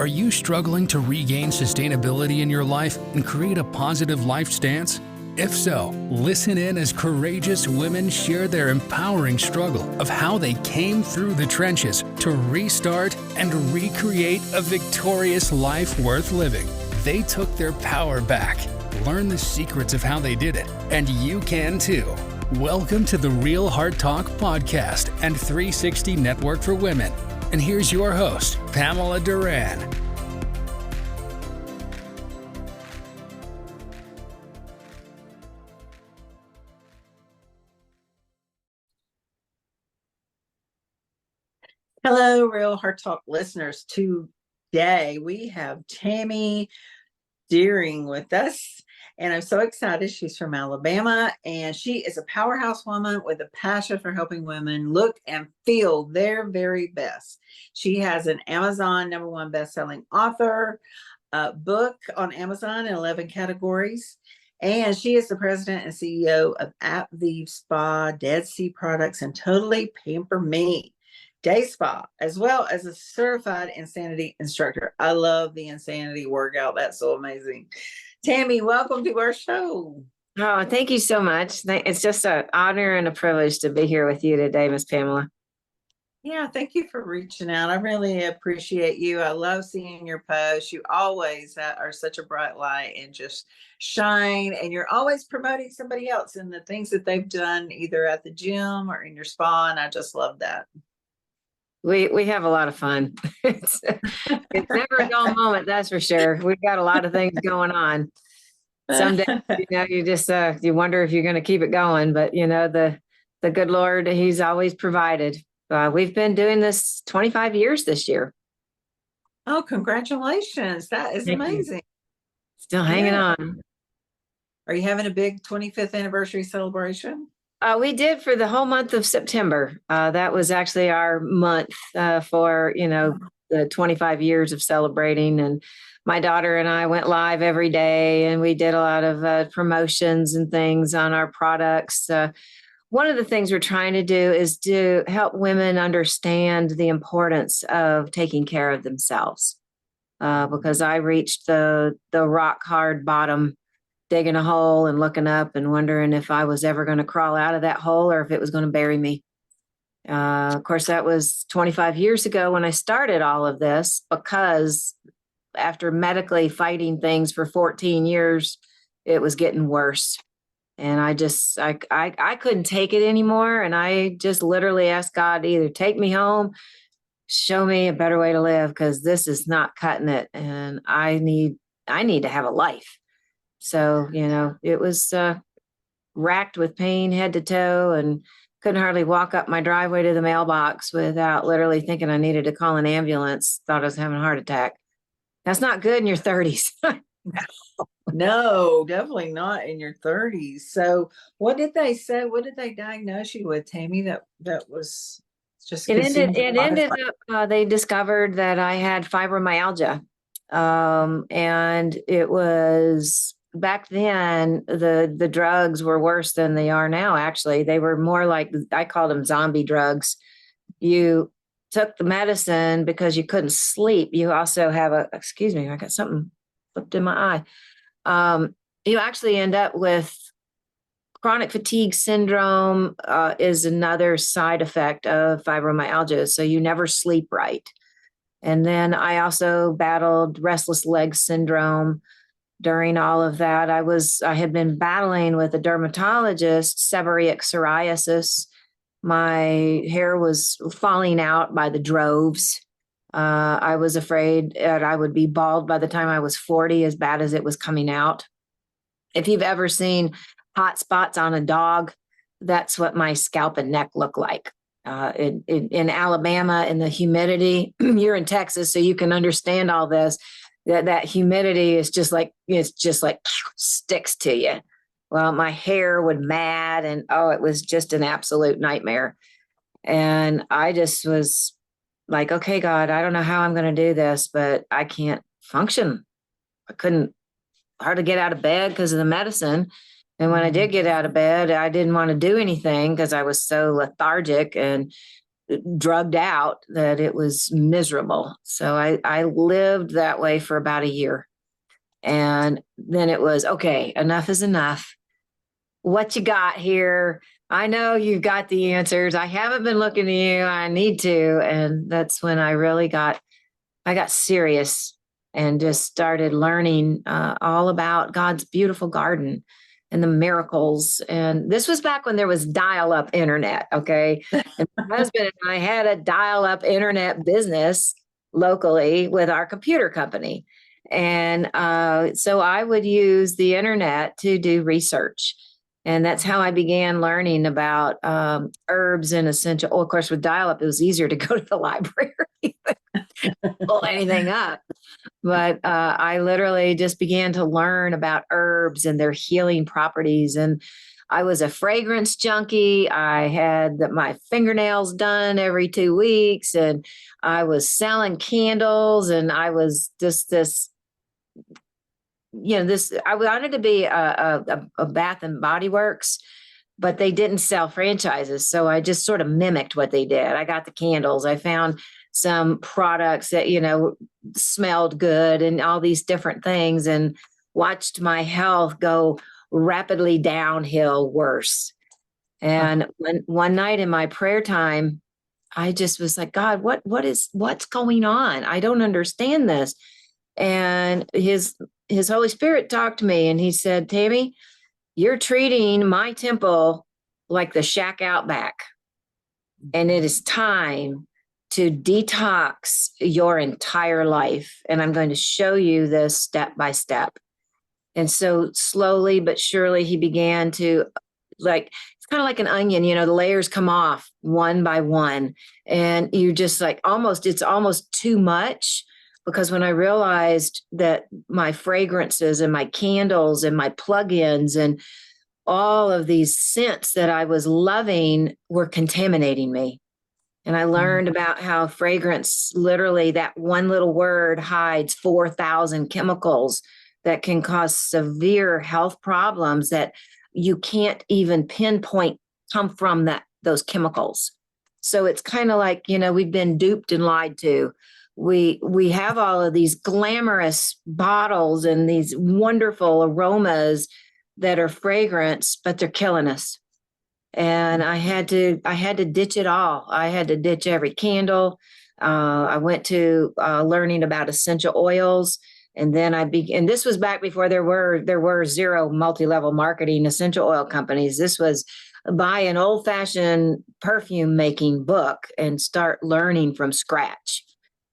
Are you struggling to regain sustainability in your life and create a positive life stance? If so, listen in as courageous women share their empowering struggle of how they came through the trenches to restart and recreate a victorious life worth living. They took their power back. Learn the secrets of how they did it, and you can too. Welcome to the Real Heart Talk podcast and 360 Network for Women. And here's your host, Pamela Doering. Hello, Real Heart Talk listeners. Today we have Tammy Doering with us, and I'm so excited. She's from Alabama, and she is a powerhouse woman with a passion for helping women look and feel their very best. She has an Amazon #1 best-selling author, book on Amazon in 11 categories, and she is the president and CEO of Vive Spa, Dead Sea Products, and Totally Pamper Me Day Spa, as well as a certified insanity instructor. I love the insanity workout. That's so amazing. Tammy, welcome to our show. Oh, thank you so much. It's just an honor and a privilege to be here with you today, Miss Pamela. Yeah, thank you for reaching out. I really appreciate you. I love seeing your posts. You always are such a bright light and just shine. And you're always promoting somebody else and the things that they've done either at the gym or in your spa. And I just love that. We have a lot of fun. It's never a dull moment, that's for sure. We've got a lot of things going on. Some days, you just you wonder if you're going to keep it going, but the good Lord, He's always provided. We've been doing this 25 years this year. Oh, congratulations! That is amazing. Still hanging on. Are you having a big 25th anniversary celebration? We did for the whole month of September. That was actually our month for, the 25 years of celebrating. And my daughter and I went live every day, and we did a lot of promotions and things on our products. One of the things we're trying to do is to help women understand the importance of taking care of themselves. Because I reached the rock hard bottom, digging a hole and looking up and wondering if I was ever going to crawl out of that hole or if it was going to bury me. Of course, that was 25 years ago when I started all of this, because after medically fighting things for 14 years, it was getting worse. And I couldn't take it anymore. And I just literally asked God to either take me home, show me a better way to live, because this is not cutting it. And I need to have a life. So, it was racked with pain head to toe, and couldn't hardly walk up my driveway to the mailbox without literally thinking I needed to call an ambulance. Thought I was having a heart attack. That's not good in your 30s. No, definitely not in your 30s. So what did they say? What did they diagnose you with, Tammy? That was just... It ended up, they discovered that I had fibromyalgia. And it was... Back then, the drugs were worse than they are now, actually. They were more like, I called them zombie drugs. You took the medicine because you couldn't sleep. You also have excuse me, I got something flipped in my eye. You actually end up with chronic fatigue syndrome, is another side effect of fibromyalgia. So you never sleep right. And then I also battled restless leg syndrome. During all of that, I had been battling with a dermatologist, seborrheic psoriasis. My hair was falling out by the droves. I was afraid that I would be bald by the time I was 40, as bad as it was coming out. If you've ever seen hot spots on a dog, that's what my scalp and neck look like. In Alabama, in the humidity, you're in Texas, so you can understand all this. That humidity is just like sticks to you. Well, my hair would mad, and it was just an absolute nightmare. And I just was like, okay, God, I don't know how I'm going to do this, but I can't function. I couldn't hardly get out of bed because of the medicine. And when I did get out of bed, I didn't want to do anything because I was so lethargic. And drugged out that it was miserable. So I lived that way for about a year. And then it was, okay, enough is enough. What you got here? I know you've got the answers. I haven't been looking at you. I need to. And that's when I got serious and just started learning all about God's beautiful garden and the miracles. And this was back when there was dial-up internet. Okay. And my husband and I had a dial-up internet locally with our computer company. And so I would use the internet to do research. And that's how I began learning about herbs and essential oil. Of course, with dial-up, it was easier to go to the library than pull anything up. But I literally just began to learn about herbs and their healing properties. And I was a fragrance junkie. I had my fingernails done every 2 weeks, and I was selling candles, and I was just this. I wanted to be a Bath and Body Works, but they didn't sell franchises. So I just sort of mimicked what they did. I got the candles. I found some products that, smelled good and all these different things, and watched my health go rapidly downhill worse. And one night in my prayer time, I just was like, God, what's going on? I don't understand this. And his Holy Spirit talked to me, and he said, Tammy, you're treating my temple like the shack out back. And it is time to detox your entire life. And I'm going to show you this step by step. And so slowly but surely he began to, it's kind of like an onion, the layers come off one by one. And you just it's almost too much. Because when I realized that my fragrances and my candles and my plugins and all of these scents that I was loving were contaminating me. And I learned about how fragrance, literally that one little word, hides 4,000 chemicals that can cause severe health problems that you can't even pinpoint come from those chemicals. So it's kind of like, we've been duped and lied to. We have all of these glamorous bottles and these wonderful aromas that are fragrance, but they're killing us. And I had to ditch it all. I had to ditch every candle. I went to learning about essential oils, and then and this was back before there were zero multi-level marketing essential oil companies. This was buy an old-fashioned perfume making book and start learning from scratch.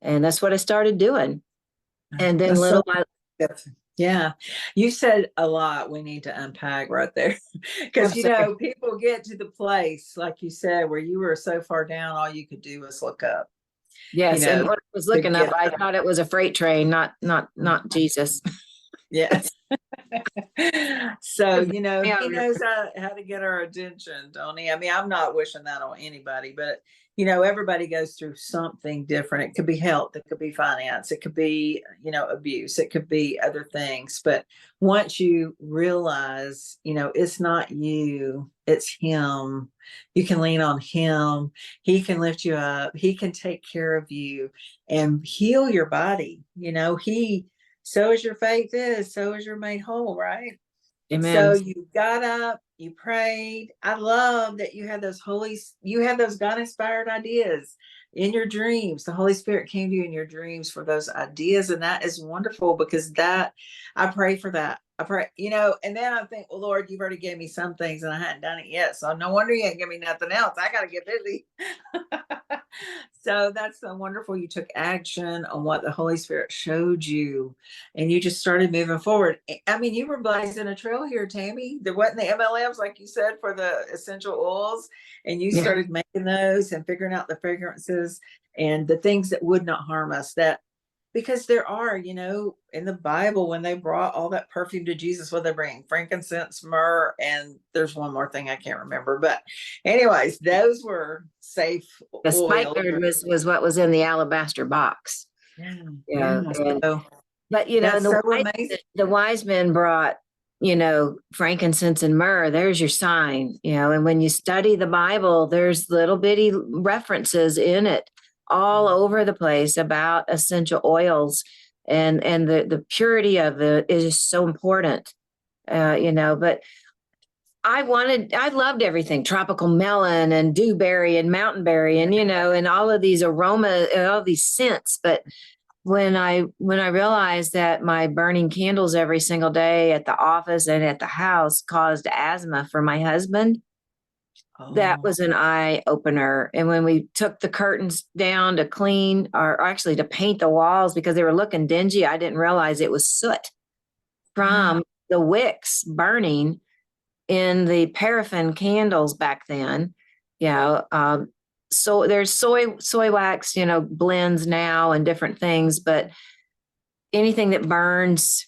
And that's what I started doing. And then yeah, you said a lot we need to unpack right there. Because, people get to the place, like you said, where you were so far down, all you could do was look up. Yes. And when I was looking up, I thought it was a freight train, not Jesus. Yes. So, he knows how to get our attention, don't he? I mean, I'm not wishing that on anybody, but everybody goes through something different. It could be health, it could be finance, it could be, abuse, it could be other things. But once you realize, it's not you, it's him, you can lean on him. He can lift you up. He can take care of you and heal your body. So as your faith is, so is your made whole, right? Amen. So you got up, you prayed. I love that you had those God-inspired ideas in your dreams. The Holy Spirit came to you in your dreams for those ideas. And that is wonderful, because I pray for that. I pray, and then I think, well, Lord, you've already gave me some things and I hadn't done it yet. So no wonder you ain't give me nothing else. I got to get busy. So that's so wonderful. You took action on what the Holy Spirit showed you, and you just started moving forward. I mean, you were blazing a trail here, Tammy. There wasn't the MLMs, like you said, for the essential oils, and you started making those and figuring out the fragrances and the things that would not harm us. Because there are, in the Bible, when they brought all that perfume to Jesus, what they bring? Frankincense, myrrh, and there's one more thing I can't remember. But anyways, those were safe. The spikenard was what was in the alabaster box. Yeah. But the wise men brought frankincense and myrrh, there's your sign, and when you study the Bible, there's little bitty references in it all over the place about essential oils, and the purity of it is just so important, but I loved everything, tropical melon and dewberry and mountainberry and, and all of these aroma and all these scents. But when I realized that my burning candles every single day at the office and at the house caused asthma for my husband, that was an eye opener. And when we took the curtains down to clean or actually to paint the walls because they were looking dingy, I didn't realize it was soot from the wicks burning in the paraffin candles back then. So there's soy wax, blends now and different things, but anything that burns,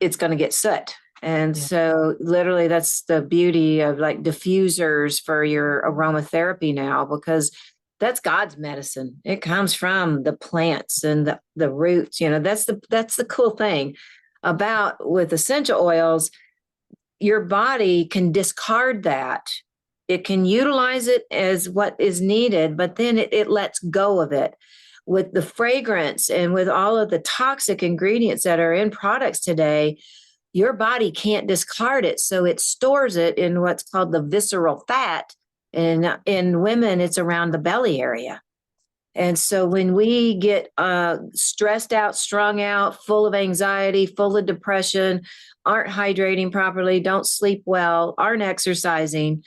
it's going to get soot. And so literally that's the beauty of like diffusers for your aromatherapy now, because that's God's medicine. It comes from the plants and the roots. That's the cool thing about with essential oils. Your body can discard that. It can utilize it as what is needed, but then it lets go of it. With the fragrance and with all of the toxic ingredients that are in products today, your body can't discard it. So it stores it in what's called the visceral fat. And in women, it's around the belly area. And so when we get stressed out, strung out, full of anxiety, full of depression, aren't hydrating properly, don't sleep well, aren't exercising,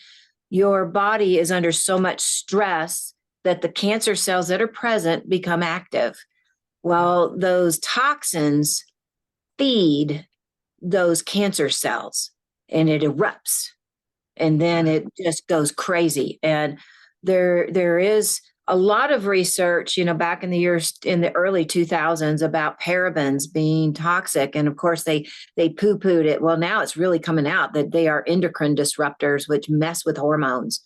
your body is under so much stress that the cancer cells that are present become active. Well, those toxins feed those cancer cells and it erupts. And then it just goes crazy. And there is a lot of research, back in the early 2000s about parabens being toxic. And of course they poo-pooed it. Well, now it's really coming out that they are endocrine disruptors, which mess with hormones,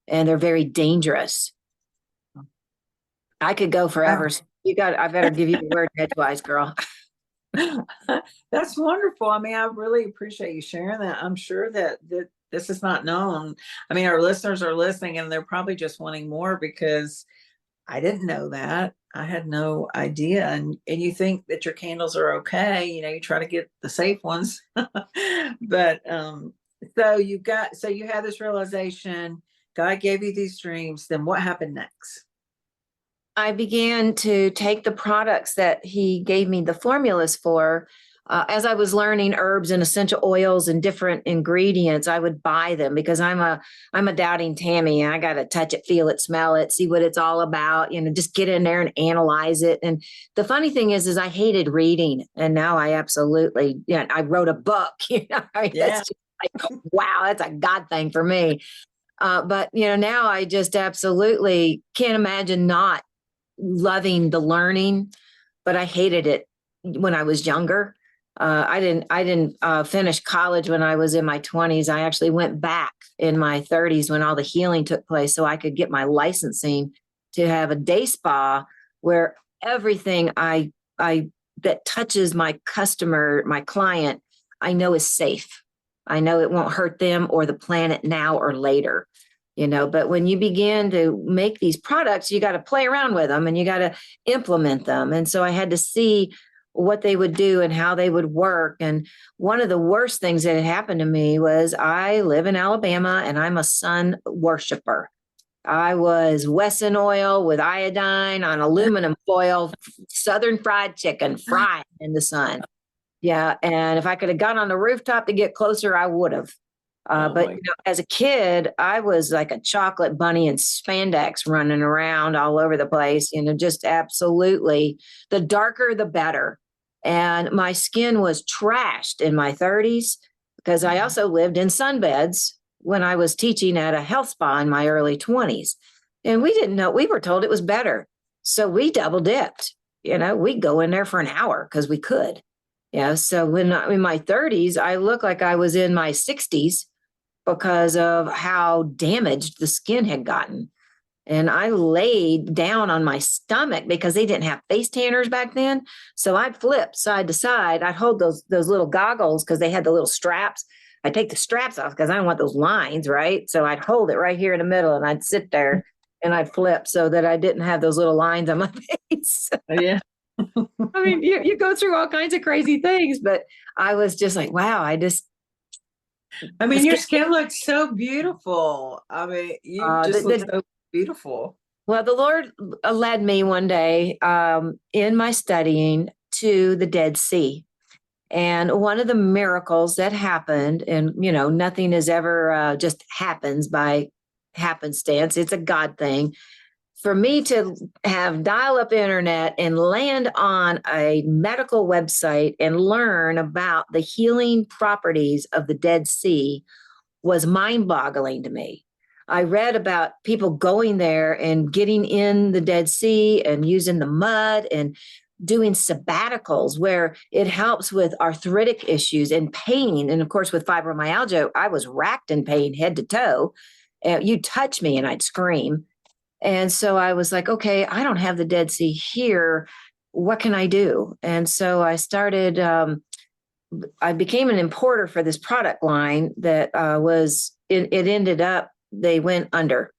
and they're very dangerous. I could go forever. I better give you the word edgewise, girl. That's wonderful. I mean, I really appreciate you sharing that. I'm sure that this is not known. I mean, our listeners are listening and they're probably just wanting more, because I didn't know that. I had no idea. And you think that your candles are okay. You try to get the safe ones. But so you had this realization, God gave you these dreams. Then what happened next? I began to take the products that he gave me the formulas for. As I was learning herbs and essential oils and different ingredients, I would buy them because I'm a doubting Tammy, and I got to touch it, feel it, smell it, see what it's all about, just get in there and analyze it. And the funny thing is I hated reading, and now I absolutely, I wrote a book, That's just like, wow, that's a God thing for me. But now I just absolutely can't imagine not loving the learning, but I hated it when I was younger. I didn't finish college when I was in my 20s. I actually went back in my 30s when all the healing took place, so I could get my licensing to have a day spa where everything that touches my customer, my client, I know is safe. I know it won't hurt them or the planet now or later. But when you begin to make these products, you got to play around with them and you got to implement them. And so I had to see what they would do and how they would work. And one of the worst things that had happened to me was I live in Alabama and I'm a sun worshiper. I was Wesson oil with iodine on aluminum foil, Southern fried chicken, fried in the sun. Yeah. And if I could have gone on the rooftop to get closer, I would have. But as a kid, I was like a chocolate bunny in spandex running around all over the place, just absolutely, the darker, the better. And my skin was trashed in my 30s because I also lived in sunbeds when I was teaching at a health spa in my early 20s. And we didn't know, we were told it was better. So we double dipped, we'd go in there for an hour because we could. Yeah. So when in my 30s, I looked like I was in my 60s because of how damaged the skin had gotten. And I laid down on my stomach because they didn't have face tanners back then. So I'd flip side to side. I'd hold those little goggles because they had the little straps. I'd take the straps off because I don't want those lines, right? So I'd hold it right here in the middle and I'd sit there and I'd flip so that I didn't have those little lines on my face. Yeah. I mean, you go through all kinds of crazy things, but I was just like, wow, I mean, your skin looks so beautiful. I mean, you just look so beautiful. well, the Lord led me one day in my studying to the Dead Sea. And one of the miracles that happened, and nothing is ever just happens by happenstance. It's a God thing. For me to have dial-up internet and land on a medical website and learn about the healing properties of the Dead Sea was mind-boggling to me. I read about people going there and getting in the Dead Sea and using the mud and doing sabbaticals where it helps with arthritic issues and pain. And of course, with fibromyalgia, I was racked in pain head to toe. You touch me and I'd scream. And so I was like, okay, I don't have the Dead Sea here. What can I do? And so I started, I became an importer for this product line that it ended up, they went under.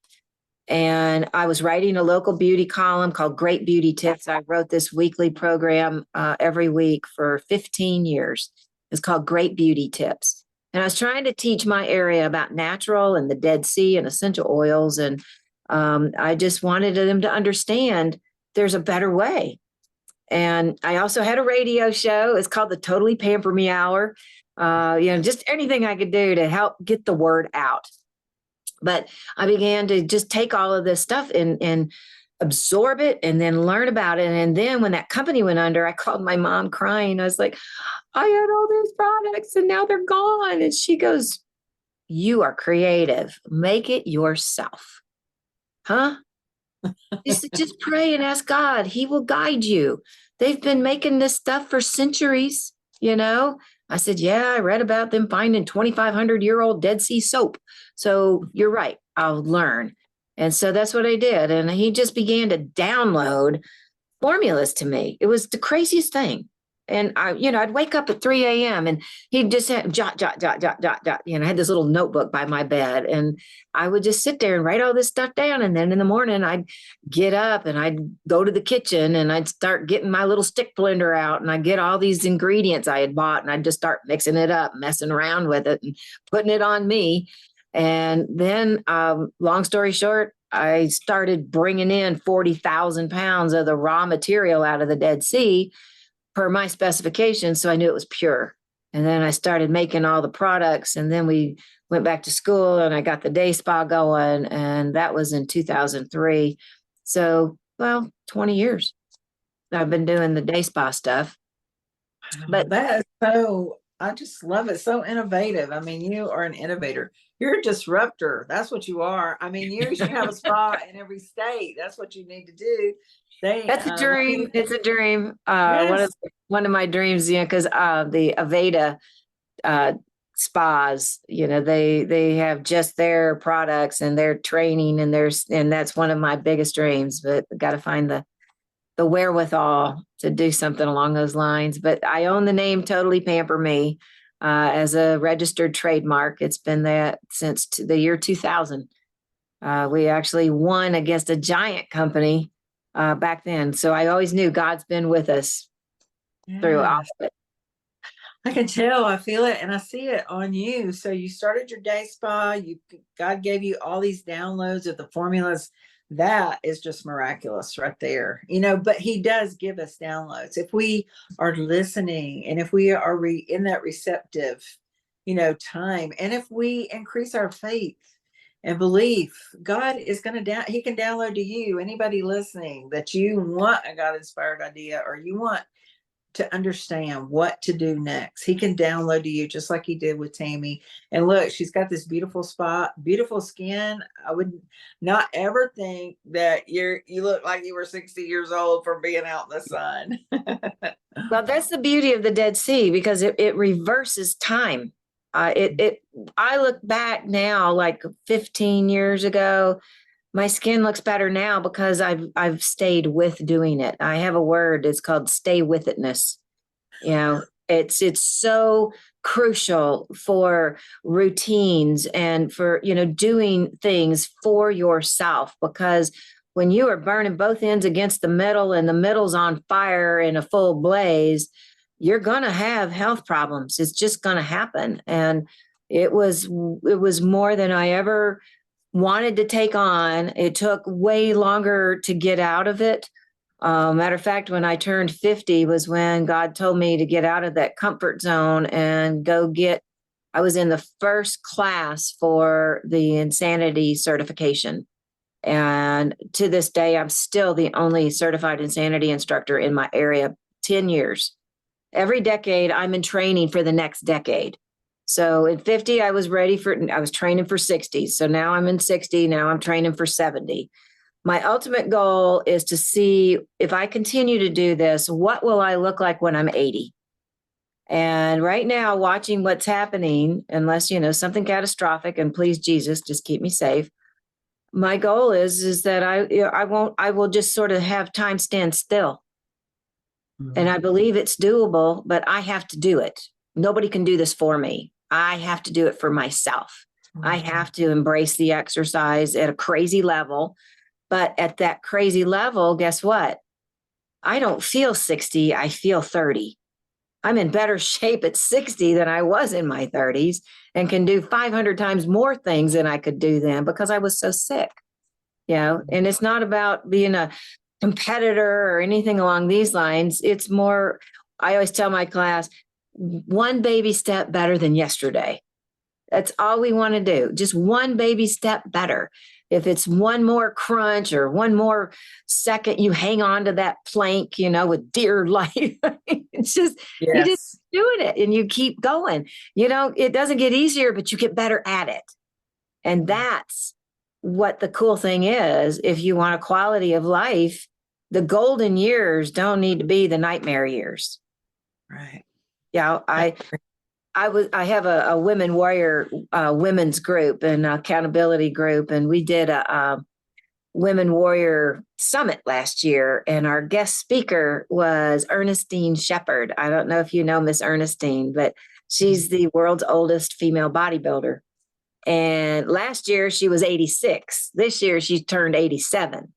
And I was writing a local beauty column called Great Beauty Tips. I wrote this weekly program every week for 15 years. It's called Great Beauty Tips. And I was trying to teach my area about natural and the Dead Sea and essential oils. And I just wanted them to understand there's a better way. And I also had a radio show. It's called the Totally Pamper Me Hour. Just anything I could do to help get the word out. But I began to just take all of this stuff and absorb it and then learn about it. And then when that company went under, I called my mom crying. I was like, I had all these products and now they're gone. And she goes, you are creative. Make it yourself. Huh? She said, just pray and ask God. He will guide you. They've been making this stuff for centuries, I said, yeah, I read about them finding 2,500-year-old Dead Sea soap. So you're right. I'll learn. And so that's what I did. And he just began to download formulas to me. It was the craziest thing. And I'd wake up at 3 a.m. and he'd just have jot. I had this little notebook by my bed and I would just sit there and write all this stuff down. And then in the morning I'd get up and I'd go to the kitchen and I'd start getting my little stick blender out and I'd get all these ingredients I had bought and I'd just start mixing it up, messing around with it and putting it on me. And then long story short, I started bringing in 40,000 pounds of the raw material out of the Dead Sea per my specifications. So I knew it was pure. And then I started making all the products. And then we went back to school and I got the day spa going. And that was in 2003. So, 20 years I've been doing the day spa stuff. But that is I just love it. So innovative. I mean, you are an innovator. You're a disruptor. That's what you are. I mean, you should have a spa in every state. That's what you need to do. That's a dream. It's a dream. Yes. One of my dreams, because the Aveda spas, they have just their products and their training and that's one of my biggest dreams, but got to find the wherewithal to do something along those lines. But I own the name Totally Pamper Me as a registered trademark. It's been that since the year 2000. We actually won against a giant company back then. So I always knew God's been with us through all of it. I can tell, I feel it, and I see it on you. So you started your day spa. God gave you all these downloads of the formulas. That is just miraculous right there. But he does give us downloads. If we are listening and if we are in that receptive, time, and if we increase our faith and belief, God is going to he can download to you, anybody listening, that you want a God inspired idea or you want to understand what to do next. He can download to you just like he did with Tammy. And look, she's got this beautiful spot, beautiful skin. I would not ever think that you look like you were 60 years old from being out in the sun. Well, that's the beauty of the Dead Sea because it reverses time. I look back now, like 15 years ago, my skin looks better now because I've stayed with doing it. I have a word, it's called staywithitness. You know, it's so crucial for routines and for, doing things for yourself, because when you are burning both ends against the middle and the middle's on fire in a full blaze, you're going to have health problems. It's just going to happen. And it was more than I ever wanted to take on. It took way longer to get out of it. Matter of fact, when I turned 50 was when God told me to get out of that comfort zone and I was in the first class for the insanity certification. And to this day, I'm still the only certified insanity instructor in my area, 10 years. Every decade, I'm in training for the next decade. So at 50, I was training for 60. So now I'm in 60. Now I'm training for 70. My ultimate goal is to see, if I continue to do this, what will I look like when I'm 80? And right now, watching what's happening, unless, something catastrophic, and please, Jesus, just keep me safe. My goal is that I will just sort of have time stand still. Mm-hmm. And I believe it's doable, but I have to do it. Nobody can do this for me. I have to do it for myself. Mm-hmm. I have to embrace the exercise at a crazy level. But at that crazy level, guess what? I don't feel 60. I feel 30. I'm in better shape at 60 than I was in my 30s, and can do 500 times more things than I could do then because I was so sick. And it's not about being a competitor or anything along these lines. It's more, I always tell my class, one baby step better than yesterday. That's all we want to do. Just one baby step better. If it's one more crunch or one more second you hang on to that plank, with dear life, it's just, You just doing it and you keep going. It doesn't get easier, but you get better at it. And that's what the cool thing is. If you want a quality of life, the golden years don't need to be the nightmare years. Right. Yeah. I have a women warrior women's group and accountability group, and we did a women warrior summit last year, and our guest speaker was Ernestine Shepherd. I don't know if you know Miss Ernestine, but she's the world's oldest female bodybuilder. And last year she was 86. This year she turned 87.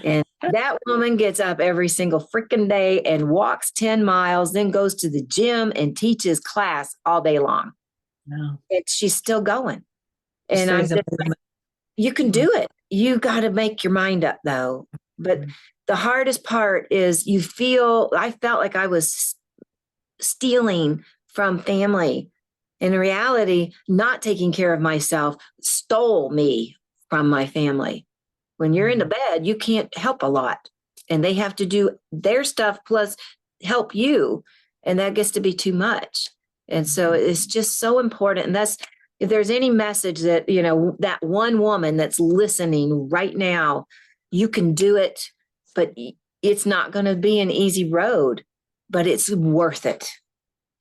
And that woman gets up every single freaking day and walks 10 miles, then goes to the gym and teaches class all day long. No. And she's still going. And I'm just like, you can do it. You got to make your mind up, though. But the hardest part is I felt like I was stealing from family. In reality, not taking care of myself stole me from my family. When you're in the bed, you can't help a lot, and they have to do their stuff plus help you. And that gets to be too much. And so it's just so important. And that's, if there's any message that, that one woman that's listening right now, you can do it, but it's not going to be an easy road, but it's worth it.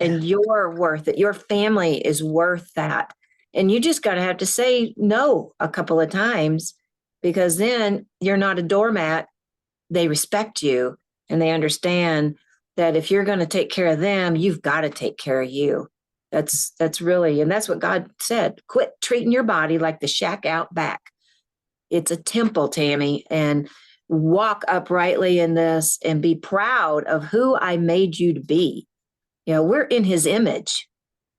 And you're worth it. Your family is worth that. And you just got to have to say no a couple of times, because then you're not a doormat. They respect you, and they understand that if you're going to take care of them, you've got to take care of you. That's really, and that's what God said. Quit treating your body like the shack out back. It's a temple, Tammy, and walk uprightly in this and be proud of who I made you to be. We're in his image.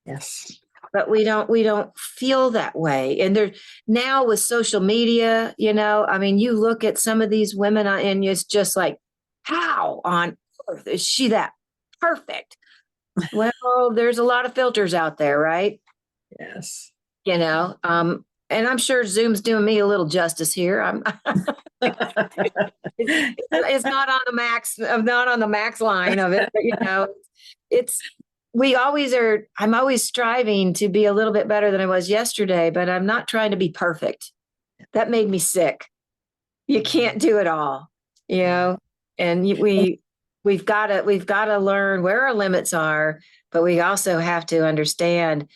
Yes. But we don't feel that way. And there now with social media, you look at some of these women and it's just like, how on earth is she that perfect? Well, there's a lot of filters out there, right? Yes. And I'm sure Zoom's doing me a little justice here. It's not on the max. I'm not on the max line of it, but I'm always striving to be a little bit better than I was yesterday, but I'm not trying to be perfect. That made me sick. You can't do it all, and we've got to learn where our limits are, but we also have to understand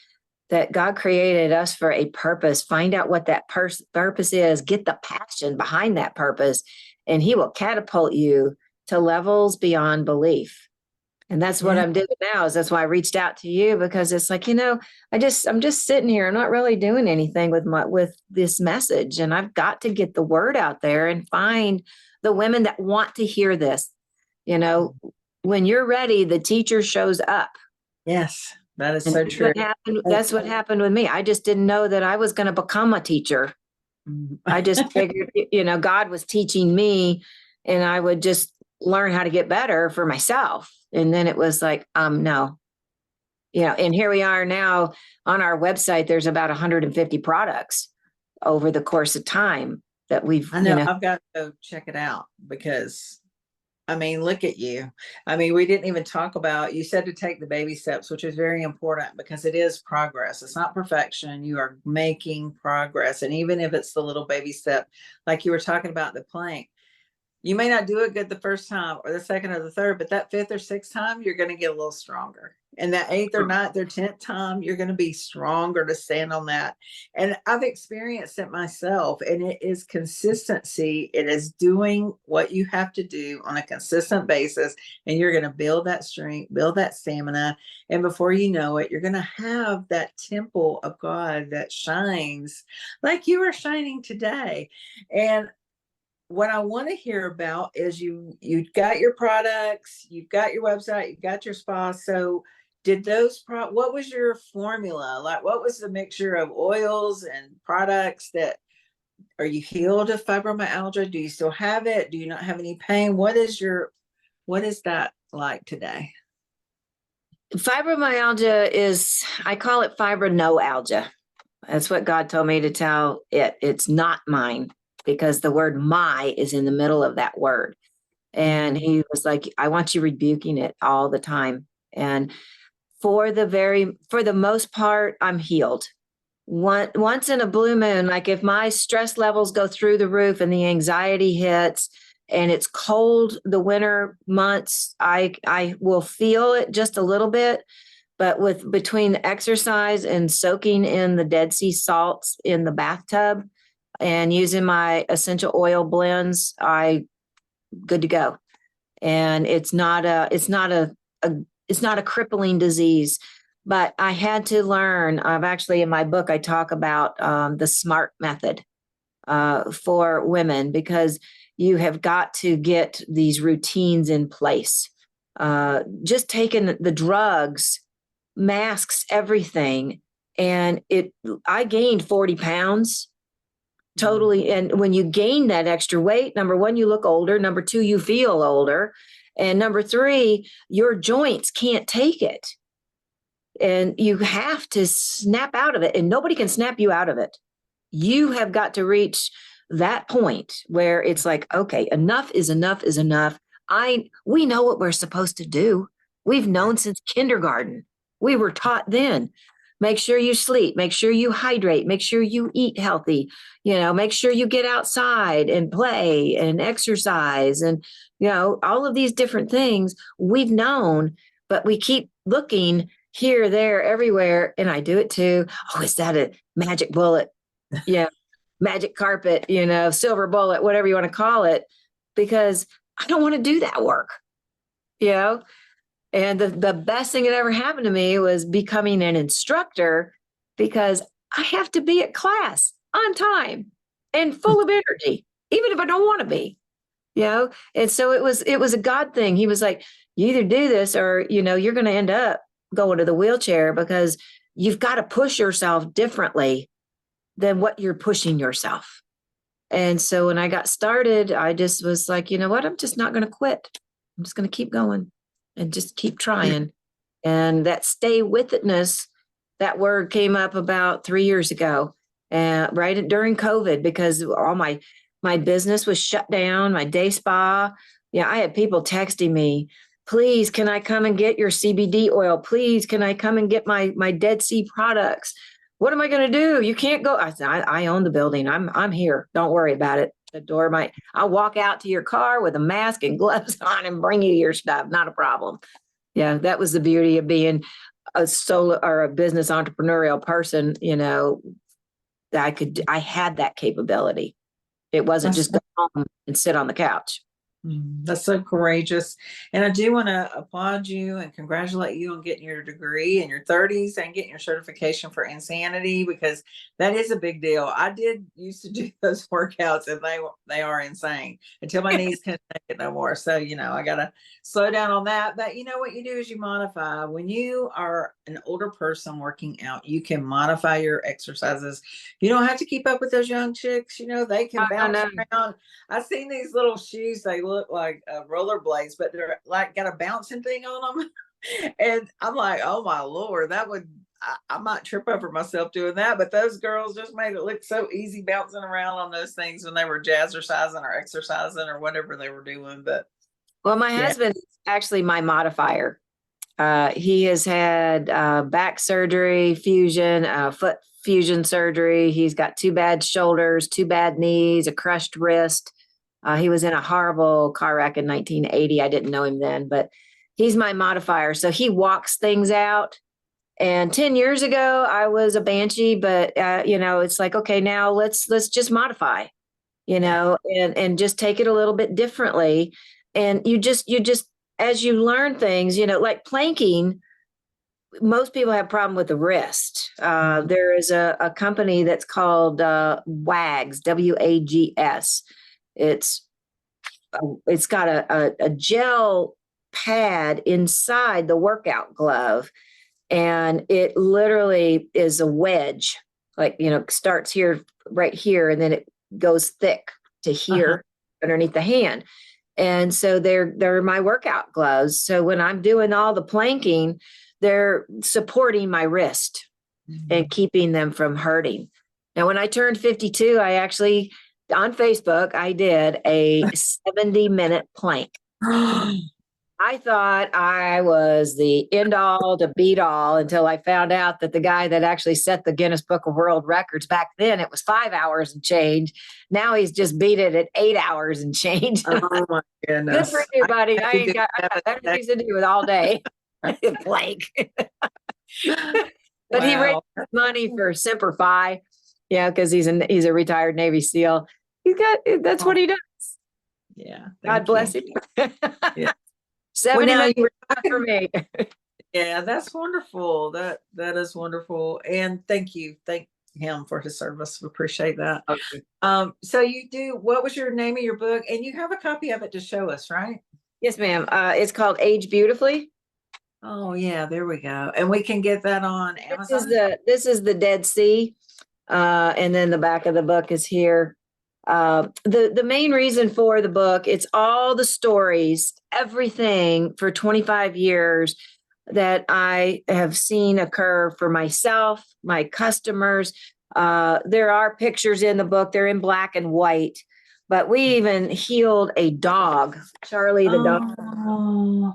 that God created us for a purpose. Find out what that purpose is, get the passion behind that purpose, and he will catapult you to levels beyond belief. And that's what Yeah. I'm doing now. Is that's why I reached out to you, because it's like, I'm just sitting here. I'm not really doing anything with this message. And I've got to get the word out there and find the women that want to hear this. When you're ready, the teacher shows up. Yes, that is And so true. that's what happened with me. I just didn't know that I was going to become a teacher. I just figured, God was teaching me, and I would just learn how to get better for myself. And then it was like, no, and here we are now on our website. There's about 150 products over the course of time that we've, I know I've got to go check it out because look at you. We didn't even talk about, you said to take the baby steps, which is very important because it is progress. It's not perfection. You are making progress. And even if it's the little baby step, like you were talking about the plank, you may not do it good the first time or the second or the third, but that fifth or sixth time, you're going to get a little stronger. And that eighth or ninth or 10th time, you're going to be stronger to stand on that. And I've experienced it myself, and it is consistency. It is doing what you have to do on a consistent basis. And you're going to build that strength, build that stamina. And before you know it, you're going to have that temple of God that shines like you are shining today. And what I want to hear about is you got your products, you've got your website, you've got your spa. So did what was your formula? Like, what was the mixture of oils and products are you healed of fibromyalgia? Do you still have it? Do you not have any pain? What is that like today? Fibromyalgia I call it fibronoalgia. That's what God told me to tell it. It's not mine, because the word my is in the middle of that word. And he was like, I want you rebuking it all the time. And for the most part, I'm healed. Once in a blue moon, like if my stress levels go through the roof and the anxiety hits and it's cold the winter months, I will feel it just a little bit. But between the exercise and soaking in the Dead Sea salts in the bathtub and using my essential oil blends, good to go. And it's not a crippling disease. But I had to learn. I've actually, in my book, I talk about the SMART method for women, because you have got to get these routines in place. Just taking the drugs masks everything. And I gained 40 pounds totally. And when you gain that extra weight, number one, you look older. Number two, you feel older. And number three, your joints can't take it. And you have to snap out of it, and nobody can snap you out of it. You have got to reach that point where it's like, okay, enough is enough is enough. We know what we're supposed to do. We've known since kindergarten. We were taught then. Make sure you sleep, make sure you hydrate, make sure you eat healthy, make sure you get outside and play and exercise and, all of these different things we've known, but we keep looking here, there, everywhere. And I do it too. Oh, is that a magic bullet? Yeah. Magic carpet, silver bullet, whatever you want to call it, because I don't want to do that work, And the best thing that ever happened to me was becoming an instructor, because I have to be at class on time and full of energy, even if I don't want to be, And so it was a God thing. He was like, you either do this or, you're going to end up going to the wheelchair, because you've got to push yourself differently than what you're pushing yourself. And so when I got started, I just was like, you know what? I'm just not going to quit. I'm just going to keep going and just keep trying. And that Staywithitness, that word came up about 3 years ago, right during COVID, because all my business was shut down, my day spa. I had people texting me, please, can I come and get your CBD oil? Please, can I come and get my Dead Sea products? What am I going to do? You can't go. I said, I own the building. I'm here. Don't worry about it. The door I'll walk out to your car with a mask and gloves on and bring you your stuff. Not a problem. Yeah, that was the beauty of being a solo or a business entrepreneurial person, that I had that capability. It wasn't That's just go home and sit on the couch. That's so courageous. And I do want to applaud you and congratulate you on getting your degree in your 30s and getting your certification for insanity, because that is a big deal. I did used to do those workouts and they are insane until my knees couldn't take it no more. So, I got to slow down on that. But you know what you do is you modify. When you are an older person working out, you can modify your exercises. You don't have to keep up with those young chicks. They can I bounce know. around. I've seen these little shoes. They look like rollerblades, but they're like got a bouncing thing on them. And I'm like, oh my Lord, I might trip over myself doing that. But those girls just made it look so easy bouncing around on those things when they were jazzercising or exercising or whatever they were doing. But Well, my yeah. husband is actually my modifier. He has had back surgery, fusion, foot fusion surgery. He's got 2 bad shoulders, 2 bad knees, a crushed wrist. He was in a horrible car wreck in 1980. I didn't know him then, but he's my modifier. So he walks things out. And 10 years ago, I was a banshee, but it's like, okay, now let's just modify, and just take it a little bit differently. And you just as you learn things, like planking, most people have a problem with the wrist. There is a company that's called WAGS, WAGS. It's got a gel pad inside the workout glove, and it literally is a wedge, like, starts here, right here, and then it goes thick to here underneath the hand. And so they're my workout gloves. So when I'm doing all the planking, they're supporting my wrist and keeping them from hurting. Now, when I turned 52, I actually, on Facebook, I did a 70-minute plank. I thought I was the end all to beat all until I found out that the guy that actually set the Guinness Book of World Records back then, it was 5 hours and change. Now he's just beat it at 8 hours and change. Oh my goodness. Good for you, buddy. I got better things to do with all day. Plank. But he raised money for Semper Fi, because he's a retired Navy SEAL. That's what he does. Yeah. God bless him. Yeah. 70 minutes for me. Yeah, that's wonderful. That is wonderful. And thank you. Thank him for his service. We appreciate that. Okay. So what was your name of your book? And you have a copy of it to show us, right? Yes, ma'am. It's called Age Beautifully. Oh yeah, there we go. And we can get that on Amazon. This is the Dead Sea. And then the back of the book is here. The main reason for the book, it's all the stories, everything for 25 years that I have seen occur for myself, my customers. There are pictures in the book. They're in black and white, but we even healed a dog, Charlie the dog. Oh.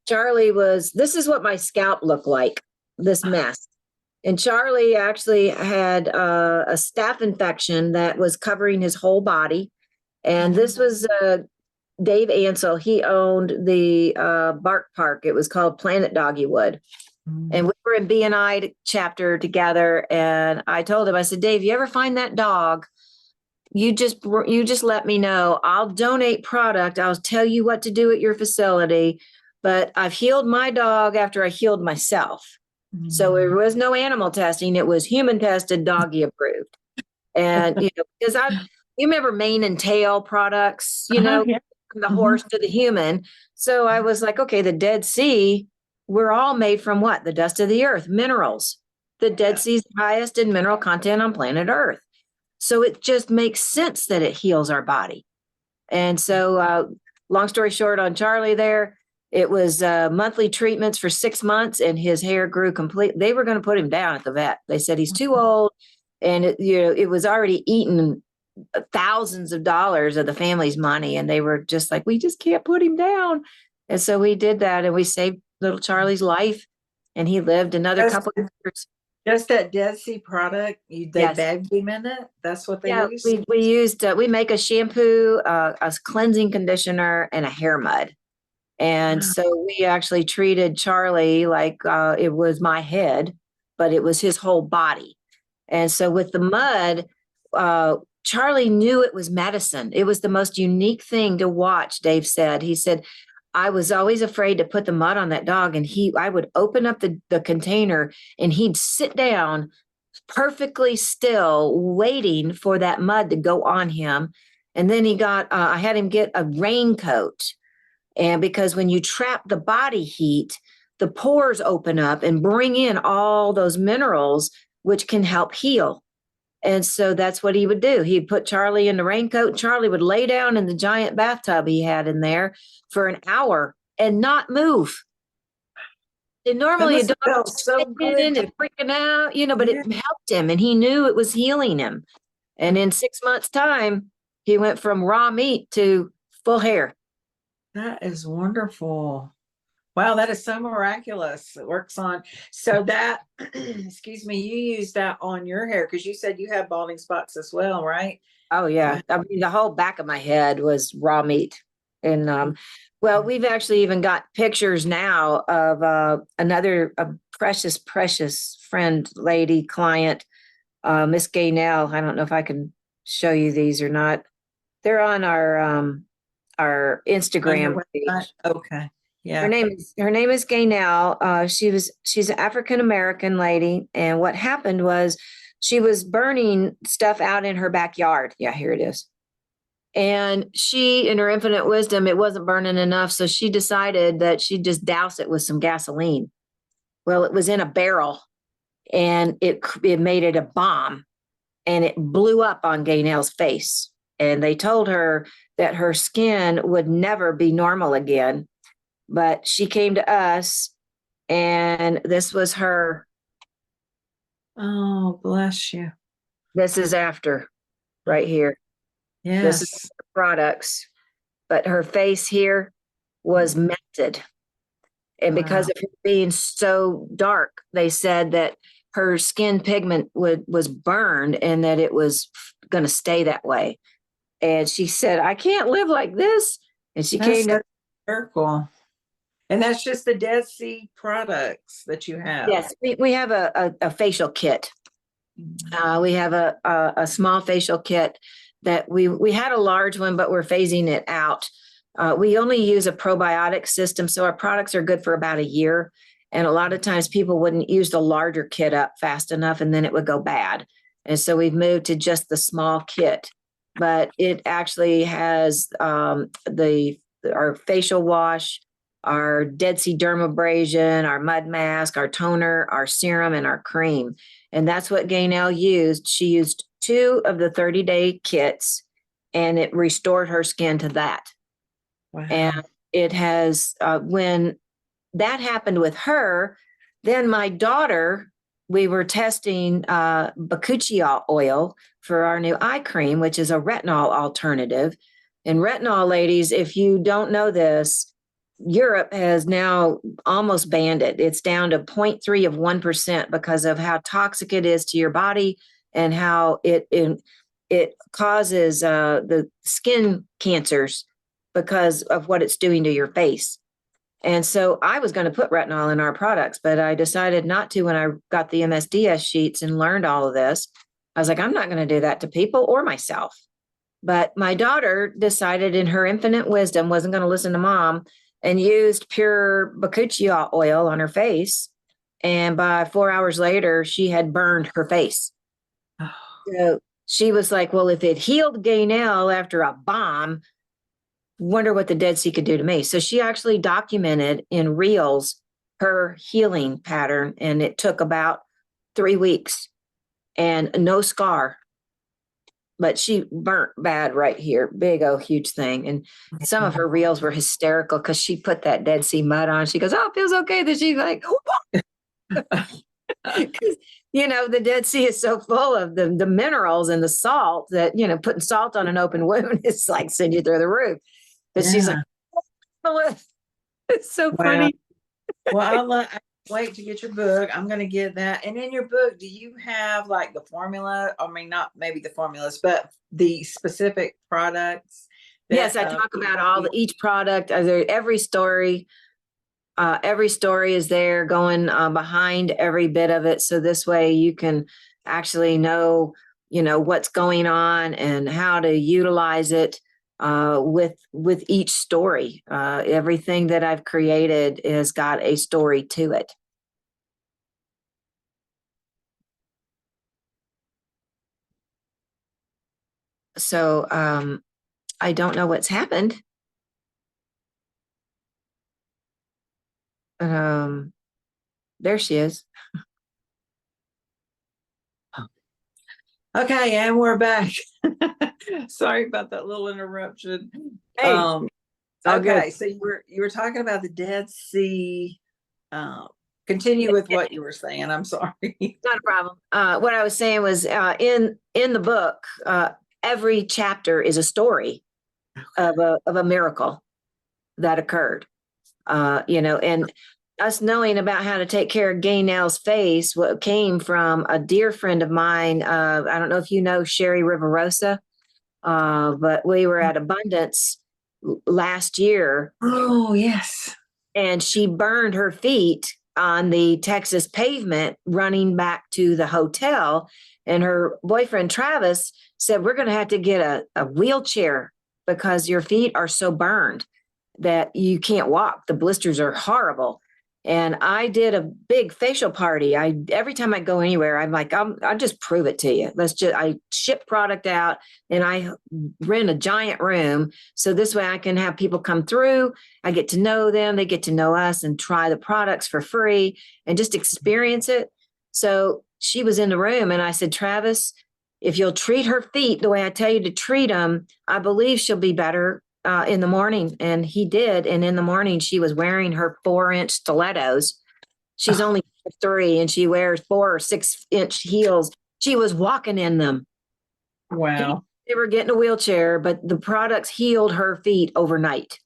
Charlie this is what my scalp looked like, this mess. And Charlie actually had a staph infection that was covering his whole body. And this was Dave Ansel. He owned the Bark Park. It was called Planet Doggywood. And we were in BNI chapter together. And I told him, I said, Dave, you ever find that dog? You just let me know. I'll donate product. I'll tell you what to do at your facility. But I've healed my dog after I healed myself. So there was no animal testing. It was human tested, doggy approved. And, because you remember mane and tail products, from the horse to the human. So I was like, okay, the Dead Sea, we're all made from what? The dust of the earth, minerals. The Dead Sea is the highest in mineral content on planet Earth. So it just makes sense that it heals our body. And so long story short on Charlie there, it was monthly treatments for 6 months and his hair grew completely. They were going to put him down at the vet. They said he's too old, and it was already eaten thousands of dollars of the family's money. And they were just like, we just can't put him down. And so we did that, and we saved little Charlie's life, and he lived another couple of years. Just that Dead Sea product, they bagged him in it? That's what they use? We used, we make a shampoo, a cleansing conditioner, and a hair mud. And Wow. so we actually treated Charlie like it was my head, but it was his whole body. And so with the mud, Charlie knew it was medicine. It was the most unique thing to watch, Dave said. He said, I was always afraid to put the mud on that dog. And I would open up the container and he'd sit down perfectly still, waiting for that mud to go on him. And then I had him get a raincoat. And because when you trap the body heat, the pores open up and bring in all those minerals, which can help heal. And so that's what he would do. He'd put Charlie in the raincoat. Charlie would lay down in the giant bathtub he had in there for an hour and not move. And normally a dog Feels so good and to, freaking out, but yeah, it helped him and he knew it was healing him. And in 6 months' time, he went from raw meat to full hair. that is wonderful. Wow, that is so miraculous. It works on. So that, excuse me, you use that on your hair because you said you have balding spots as well, right? Oh yeah. Wow. I mean, the whole back of my head was raw meat. And well, we've actually even got pictures now of another precious friend, lady, client, Miss Gaynell. I don't know if I can show you these or not. They're on our On your Instagram website? page. Okay. Yeah. Her name is Gaynell. She's an African American lady, and what happened was she was burning stuff out in her backyard. Yeah, here it is. And she, in her infinite wisdom, it wasn't burning enough, so she decided that she'd just douse it with some gasoline. Well, it was in a barrel, and it made it a bomb, and it blew up on Gaynell's face. And they told her that her skin would never be normal again. But she came to us, and this was her. Oh, bless you. This is after, right here. This is Yes. her products. But her face here was melted. And because Wow. of her being so dark, they said that her skin pigment was burned and that it was going to stay that way. And she said, I can't live like this. And she That's came to, so miracle. And that's just the Dead Sea products that you have. yes, we have a facial kit. We have a small facial kit that we had a large one, but we're phasing it out. We only use a probiotic system, so our products are good for about a year. And a lot of times people wouldn't use the larger kit up fast enough, and then it would go bad. And so we've moved to just the small kit. But it actually has our facial wash, our Dead Sea dermabrasion, our mud mask, our toner, our serum, and our cream. And that's what Gaynell used. She used 2 of the 30-day kits, and it restored her skin to that. Wow. And it has, when that happened with her, then my daughter, we were testing bakuchiol oil for our new eye cream, which is a retinol alternative. And retinol, ladies, if you don't know this, Europe has now almost banned it. It's down to 0.3 of 1% because of how toxic it is to your body and how it causes the skin cancers because of what it's doing to your face. And so I was going to put retinol in our products, but I decided not to when I got the MSDS sheets and learned all of this. I was like, I'm not going to do that to people or myself. But my daughter decided in her infinite wisdom wasn't going to listen to mom and used pure bakuchiol oil on her face. And by 4 hours later, she had burned her face. Oh. So she was like, well, if it healed Gaynell after a bomb, wonder what the Dead Sea could do to me. So she actually documented in reels her healing pattern, and it took about 3 weeks and no scar. But she burnt bad right here, big old huge thing. And some of her reels were hysterical because she put that Dead Sea mud on. She goes, oh, it feels okay. Then she's like, the Dead Sea is so full of the minerals and the salt that, putting salt on an open wound is like send you through the roof. But she's like, oh, it's so funny. Well, I wait to get your book. I'm going to get that. And in your book, do you have like the formula? I mean, not maybe the formulas, but the specific products Yes, I that, talk people about feel. each product. Every story. Every story is there going behind every bit of it. So this way you can actually know, what's going on and how to utilize it with each story. Everything that I've created has got a story to it. So I don't know what's happened. Um, there she is. Okay, and we're back. Sorry about that little interruption. Hey, it's all good. Okay, so you were talking about the Dead Sea. Continue with what you were saying. I'm sorry. Not a problem. What I was saying was in the book, every chapter is a story of a miracle that occurred. And us knowing about how to take care of Gaynell's face, what came from a dear friend of mine. I don't know if you know Sherry Riverosa, but we were at Abundance last year. Oh, yes. And she burned her feet on the Texas pavement running back to the hotel. And her boyfriend, Travis, said, we're going to have to get a wheelchair because your feet are so burned that you can't walk. The blisters are horrible. And I did a big facial party. Every time I go anywhere, I'm like, I'll just prove it to you. I ship product out and I rent a giant room. So this way I can have people come through. I get to know them. They get to know us and try the products for free and just experience it. So she was in the room and I said, Travis, if you'll treat her feet the way I tell you to treat them, I believe she'll be better in the morning. And he did. And in the morning, she was wearing her 4-inch stilettos. She's only 3 and she wears 4 or 6-inch heels. She was walking in them. Wow. They were getting a wheelchair, but the products healed her feet overnight.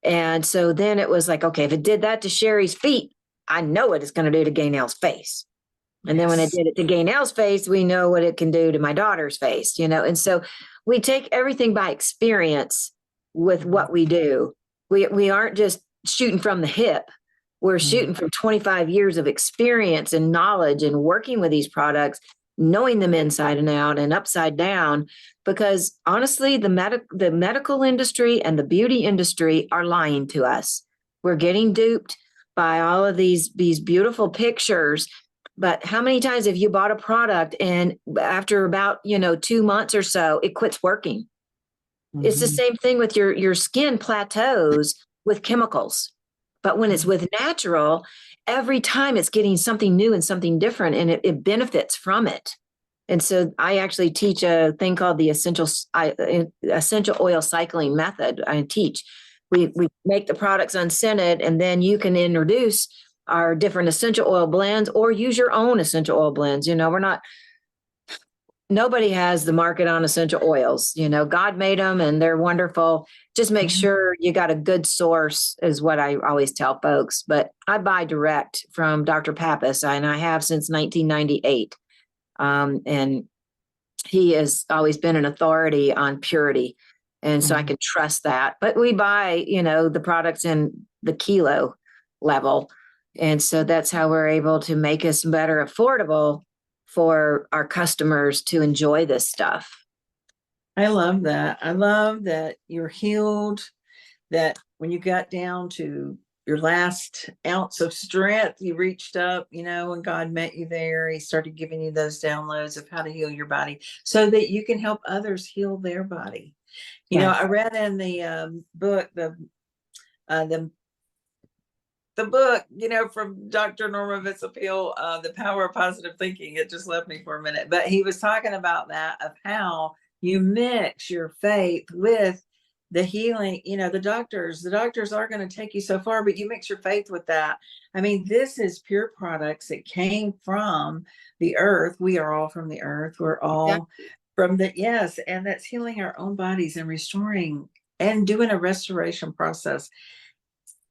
And so then it was like, okay, if it did that to Sherry's feet, I know what it's going to do to Gaynell's face. And then when it did it to Gaynell's face, we know what it can do to my daughter's face, And so we take everything by experience with what we do. We aren't just shooting from the hip. We're shooting from 25 years of experience and knowledge and working with these products, knowing them inside and out and upside down. Because honestly, the medical industry and the beauty industry are lying to us. We're getting duped by all of these beautiful pictures. But how many times have you bought a product and after about 2 months or so, it quits working? It's the same thing with your skin plateaus with chemicals. But when it's with natural, every time it's getting something new and something different, and it benefits from it. And so I actually teach a thing called the essential oil cycling method. I teach. We make the products unscented, and then you can introduce our different essential oil blends or use your own essential oil blends. Nobody has the market on essential oils. God made them and they're wonderful. Just make sure you got a good source is what I always tell folks. But I buy direct from Dr. Pappas and I have since 1998. And he has always been an authority on purity. And so I can trust that. But we buy, the products in the kilo level. And so that's how we're able to make us better affordable for our customers to enjoy this stuff. I love that. I love that you're healed, that when you got down to your last ounce of strength, you reached up, and God met you there. He started giving you those downloads of how to heal your body so that you can help others heal their body. I read in the book, the book, from Dr. Norman Vitzapeel, The Power of Positive Thinking. It just left me for a minute. But he was talking about that, of how you mix your faith with the healing. The doctors are going to take you so far, but you mix your faith with that. I mean, this is pure products that came from the earth. We are all from the earth. We're all from yes. And that's healing our own bodies and restoring and doing a restoration process.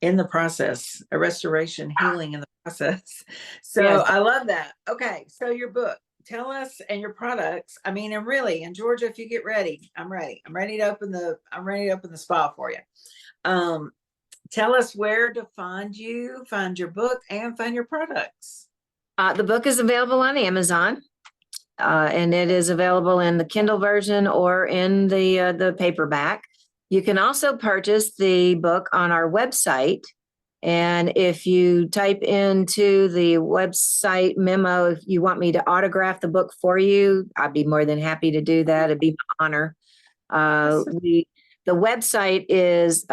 In the process, a restoration, healing in the process. So I love that. Okay. So your book, tell us and your products. I mean, and really, in Georgia, if you get ready, I'm ready. I'm ready to open the spa for you. Tell us where to find you, find your book, and find your products. The book is available on Amazon, and it is available in the Kindle version or in the paperback. You can also purchase the book on our website. And if you type into the website memo, if you want me to autograph the book for you, I'd be more than happy to do that. It'd be my honor. The website is,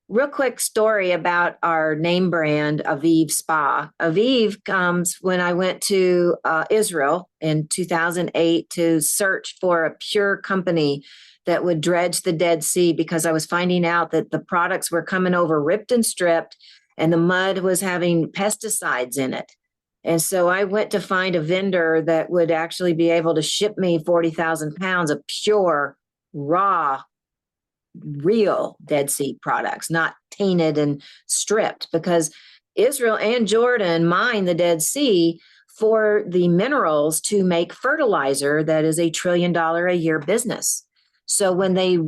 real quick story about our name brand, Aviv Spa. Aviv comes when I went to Israel in 2008 to search for a pure company that would dredge the Dead Sea, because I was finding out that the products were coming over ripped and stripped, and the mud was having pesticides in it. And so I went to find a vendor that would actually be able to ship me 40,000 pounds of pure, raw, real Dead Sea products, not tainted and stripped, because Israel and Jordan mine the Dead Sea for the minerals to make fertilizer that is $1 trillion a year business. So when they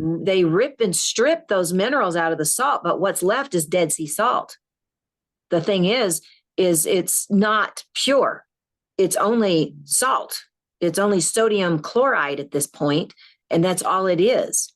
rip and strip those minerals out of the salt, but what's left is Dead Sea salt. The thing is it's not pure. It's only salt. It's only sodium chloride at this point, and that's all it is.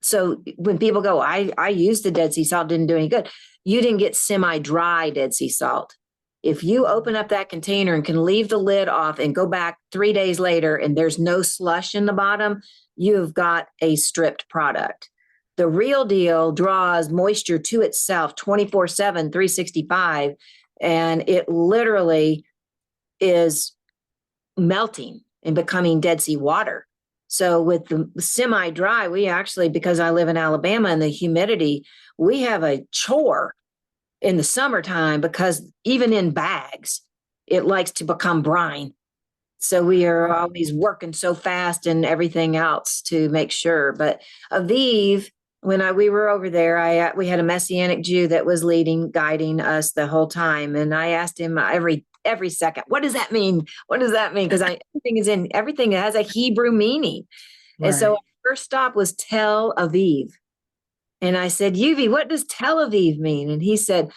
So when people go, I used the Dead Sea salt, didn't do any good. You didn't get semi-dry Dead Sea salt. If you open up that container and can leave the lid off and go back 3 days later and there's no slush in the bottom, you've got a stripped product. The real deal draws moisture to itself 24/7, 365, and it literally is melting and becoming Dead Sea water. So with the semi-dry, we actually, because I live in Alabama and the humidity, we have a chore in the summertime, because even in bags, it likes to become brine. So we are always working so fast and everything else to make sure. But Aviv, when we were over there, we had a Messianic Jew that was guiding us the whole time. And I asked him every second, what does that mean? What does that mean? Because everything has a Hebrew meaning. Right. And so our first stop was Tel Aviv. And I said, Yuvi, what does Tel Aviv mean? And he said,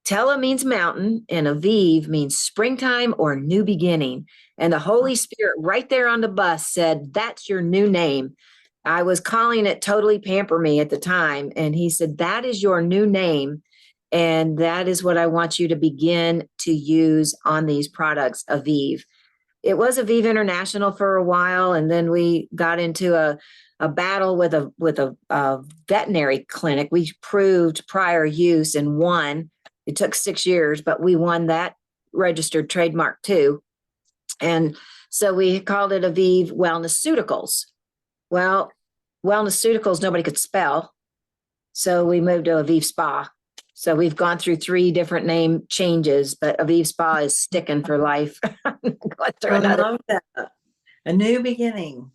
Tela means mountain, and Aviv means springtime or new beginning. And the Holy Spirit right there on the bus said, that's your new name. I was calling it Totally Pamper Me at the time. And he said, that is your new name. And that is what I want you to begin to use on these products, Aviv. It was Aviv International for a while. And then we got into a battle with a veterinary clinic. We proved prior use and won. It took 6 years, but we won that registered trademark too. And so we called it Aviv Wellnessceuticals. Well, Wellnessceuticals, nobody could spell. So we moved to Aviv Spa. So we've gone through 3 different name changes, but Aviv Spa is sticking for life. I love that. A new beginning.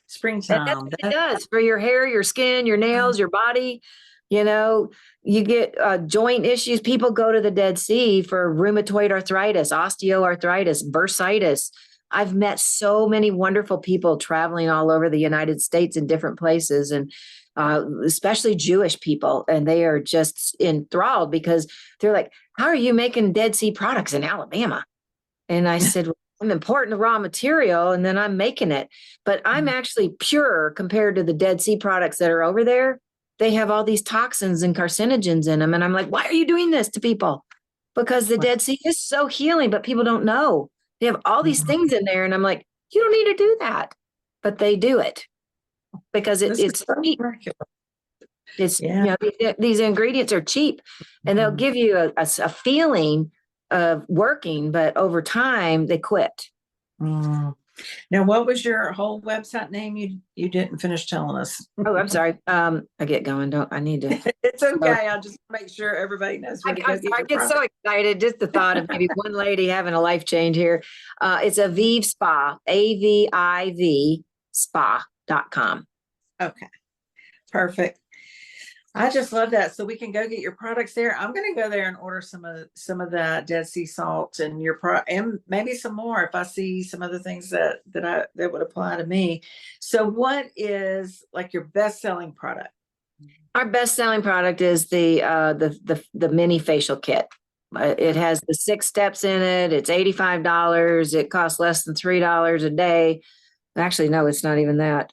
Springtime. It does for your hair, your skin, your nails, your body. You know, you get joint issues. People go to the Dead Sea for rheumatoid arthritis, osteoarthritis, bursitis. I've met so many wonderful people traveling all over the United States in different places, and especially Jewish people. And they are just enthralled because they're like, how are you making Dead Sea products in Alabama? And I said, well, I'm importing the raw material and then I'm making it. But I'm actually pure compared to the Dead Sea products that are over there. They have all these toxins and carcinogens in them. And I'm like, why are you doing this to people? Because the Dead Sea is so healing, but people don't know. They have all these things in there. And I'm like, you don't need to do that. But they do it because it's cheap. It's, these ingredients are cheap, and they'll give you a feeling of working, but over time they quit. Now, what was your whole website name? You didn't finish telling us. Oh, I'm sorry. I get going. I need to. It's okay. I'll just make sure everybody knows. I get so excited. Just the thought of maybe one lady having a life change here. It's Aviv Spa, AVIV spa.com. Okay. Perfect. I just love that. So we can go get your products there. I'm going to go there and order some of that Dead Sea salt and and maybe some more if I see some other things that would apply to me. So what is like your best selling product? Our best selling product is the mini facial kit. It has the 6 steps in it. It's $85. It costs less than $3 a day. Actually, no, it's not even that.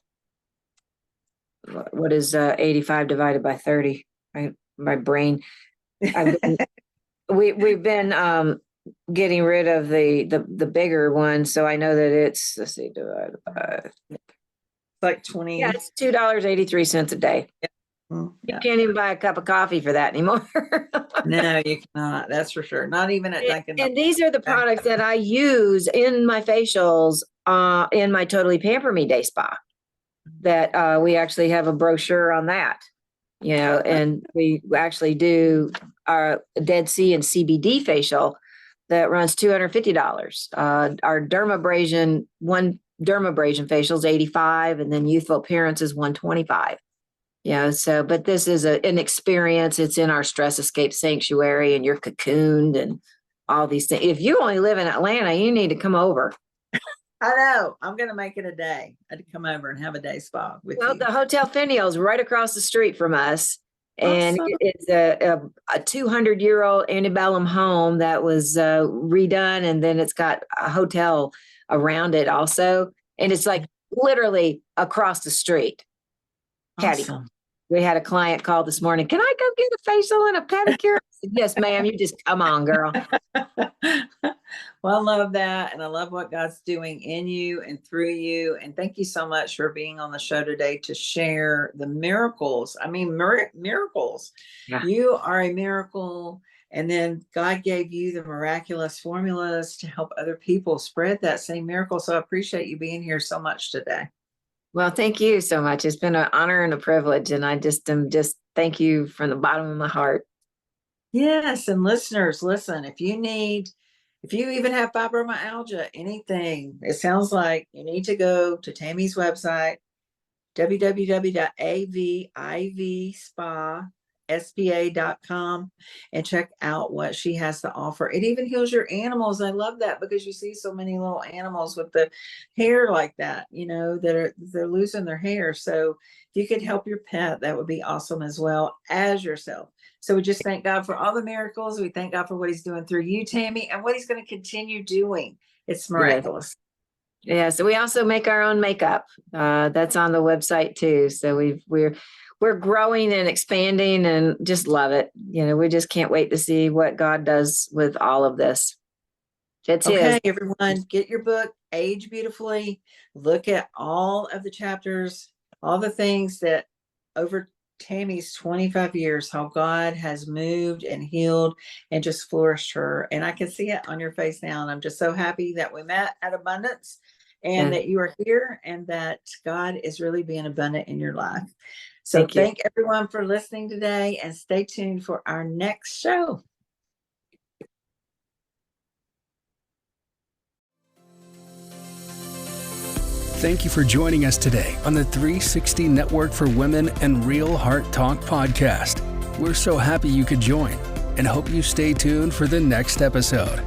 What is 85 divided by 30? My brain. We've been getting rid of the bigger one, so I know that it's, let's see, divided by like 20. Yeah, it's $2.83 a day. Yeah. You can't even buy a cup of coffee for that anymore. No, you cannot. That's for sure. Not even at Dunkin'. And these are the products that I use in my facials in my Totally Pamper Me Day Spa. That we actually have a brochure on that, and we actually do our Dead Sea and CBD facial that runs $250. Our dermabrasion, one dermabrasion facial is $85, and then youthful appearance is $125. But this is an experience. It's in our Stress Escape Sanctuary, and you're cocooned and all these things. If you only live in Atlanta, you need to come over. I know. I'm going to make it a day. I'd come over and have a day spa with you. The Hotel Finial is right across the street from us. And Awesome. It's a 200-year-old antebellum home that was redone. And then it's got a hotel around it also. And it's like literally across the street. Awesome. We had a client call this morning. Can I go get a facial and a pedicure? I said, yes, ma'am. You just come on, girl. Well, I love that. And I love what God's doing in you and through you. And thank you so much for being on the show today to share the miracles. I mean, miracles. Yeah. You are a miracle. And then God gave you the miraculous formulas to help other people spread that same miracle. So I appreciate you being here so much today. Well, thank you so much. It's been an honor and a privilege. And I just thank you from the bottom of my heart. Yes. And listeners, listen, if you even have fibromyalgia, anything, it sounds like you need to go to Tammy's website, www.avivspa.com, and check out what she has to offer. It even heals your animals. I love that because you see so many little animals with the hair like that, they're losing their hair. So if you could help your pet, that would be awesome as well as yourself. So we just thank God for all the miracles. We thank God for what he's doing through you, Tammy, and what he's going to continue doing. It's miraculous. Yeah. So we also make our own makeup. That's on the website too. So we're growing and expanding and just love it. We just can't wait to see what God does with all of this. It's okay, everyone, get your book, Age Beautifully. Look at all of the chapters, all the things that over Tammy's 25 years, how God has moved and healed and just flourished her. And I can see it on your face now. And I'm just so happy that we met at Abundance and that you are here and that God is really being abundant in your life. So thank everyone for listening today and stay tuned for our next show. Thank you for joining us today on the 360 Network for Women and Real Heart Talk podcast. We're so happy you could join and hope you stay tuned for the next episode.